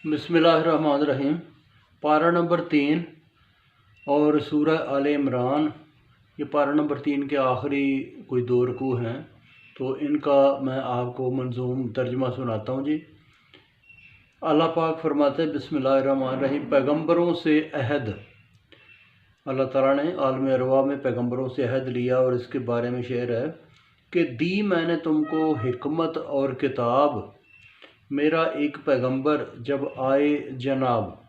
बिस्मिल्लाहिर्रहमानिर्रहीम। पारा नंबर 3 और सूरह आले इमरान। ये पारा नंबर 3 के आखिरी कोई 2 रुकू हैं, तो इनका मैं आपको मंजूम तर्जमा सुनाता हूँ जी। अल्लाह पाक फरमाते हैं बिस्मिल्लाहिर्रहमानिर्रहीम, पैगंबरों से अहद। अल्लाह ताला ने आलम अरवा में पैगंबरों से अहद लिया और इसके बारे में शेर है कि दी मैंने तुमको हिकमत और किताब, मेरा एक पैगंबर जब आए जनाब,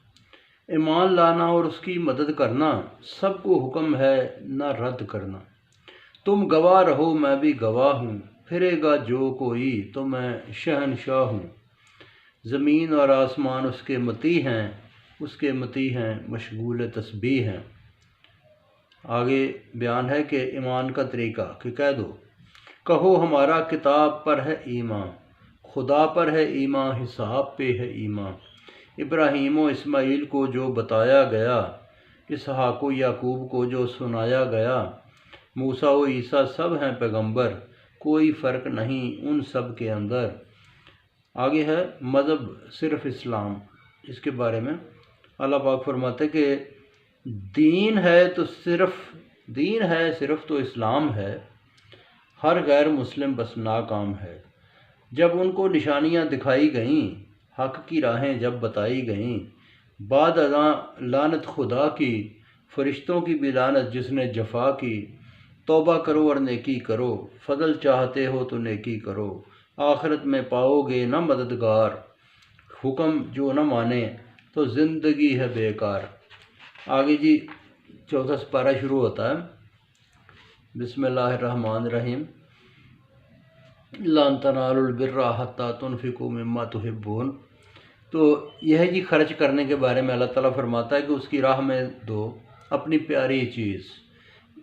ईमान लाना और उसकी मदद करना, सबको हुक्म है न रद्द करना। तुम गवाह रहो मैं भी गवाह हूँ, फिरेगा जो कोई तो मैं शहनशाह हूँ। ज़मीन और आसमान उसके मती हैं, उसके मती हैं मशगूल तस्बीह हैं। आगे बयान है कि ईमान का तरीका कि कह दो, कहो हमारा किताब पर है ईमान, खुदा पर है ईमान, हिसाब पे है ईमान। इब्राहीम व इस्माइल को जो बताया गया, इसहाक व याकूब को जो सुनाया गया, मूसा व ईसा सब हैं पैगंबर, कोई फ़र्क नहीं उन सब के अंदर। आगे है मज़हब सिर्फ़ इस्लाम। इसके बारे में अल्लाह पाक फरमाते कि दीन है सिर्फ़ तो इस्लाम है, हर गैर मुस्लिम बस नाकाम है। जब उनको निशानियां दिखाई गईं, हक़ की राहें जब बताई गईं, बाद अज़ां लानत खुदा की, फरिश्तों की भी लानत जिसने जफा की। तौबा करो और नेकी करो, फजल चाहते हो तो नेकी करो, आखिरत में पाओगे न मददगार। हुक्म जो न माने तो ज़िंदगी है बेकार। आगे जी 4था पारा शुरू होता है बिस्मिल्लाहिर्रहमानिर्रहीम। लन तनालुल बिर्रा हत्ता तुनफिकू मिम्मा तुहिब्बून। तो यह जी खर्च करने के बारे में अल्लाह ताला फरमाता है कि उसकी राह में दो अपनी प्यारी चीज़,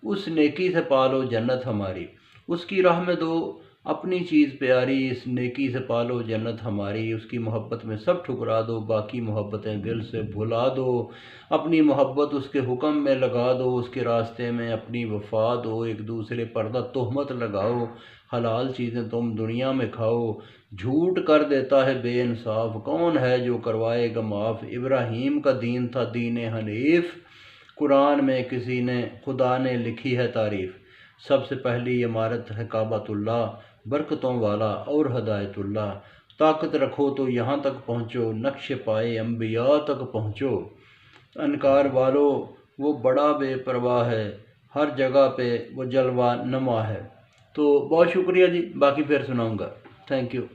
उस नेकी से पालो जन्नत हमारी। उसकी राह में दो अपनी चीज़ प्यारी, इस नेकी से पालो जन्नत हमारी। उसकी मोहब्बत में सब ठुकरा दो, बाकी मोहब्बतें दिल से भुला दो। अपनी मोहब्बत उसके हुक्म में लगा दो, उसके रास्ते में अपनी वफा दो। एक दूसरे पर तोहमत लगाओ, हलाल चीज़ें तुम दुनिया में खाओ। झूठ कर देता है बेइंसाफ, कौन है जो करवाएगा माफ़। इब्राहीम का दीन था दीन हनीफ, कुरान में किसी ने खुदा ने लिखी है तारीफ़। सबसे पहली इमारत है काबतुल्लाह, बरकतों वाला और हदायतुल्लाह। ताकत रखो तो यहाँ तक पहुँचो, नक्श पाए अम्बिया तक पहुँचो। अनकार वालों वो बड़ा बेपरवाह है, हर जगह पे वो जलवा नमा है। तो बहुत शुक्रिया जी, बाकी फिर सुनाऊँगा। Thank you.